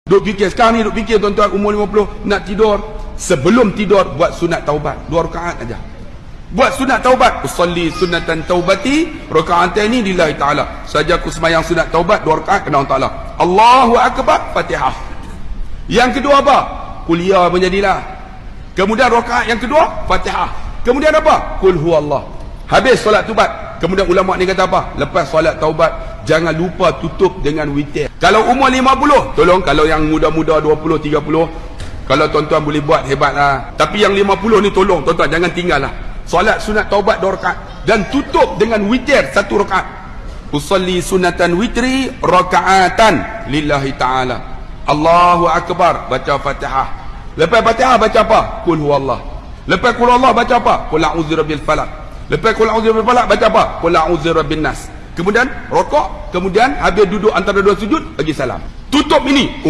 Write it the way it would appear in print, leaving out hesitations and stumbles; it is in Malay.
Duk fikir sekarang ni, duk fikir tuan-tuan umur 50 nak tidur, sebelum tidur buat sunat taubat 2 rakaat aja. Buat sunat taubat, usolli sunatan taubati raka'ataini lillahi taala. Saja aku sembahyang sunat taubat 2 rakaat kepada Allah Taala. Allahu akbar, Fatihah. Yang kedua apa? Kuliah menjadilah. Kemudian rakaat yang kedua Fatihah. Kemudian apa? Qul huwallah. Habis solat taubat. Kemudian ulama ni kata apa? Lepas solat taubat jangan lupa tutup dengan witir. Kalau umur 50, tolong kalau yang muda-muda 20, 30, kalau tuan-tuan boleh buat hebatlah. Tapi yang 50 ni tolong tuan-tuan jangan tinggallah. Solat sunat taubat 2 rakaat dan tutup dengan witir 1 rakaat. Usolli sunatan witri rakaatan lillahi taala. Allahu akbar, baca Fatihah. Lepas Fatihah baca apa? Qul huwallah. Lepas qul huwallah baca apa? Qul a'udzu birabbil falaq. Lepas qul a'udzu birabbil falaq baca apa? Qul a'udzu birabbin nas. Kemudian rokok, kemudian habis duduk antara 2 sujud bagi salam. Tutup ini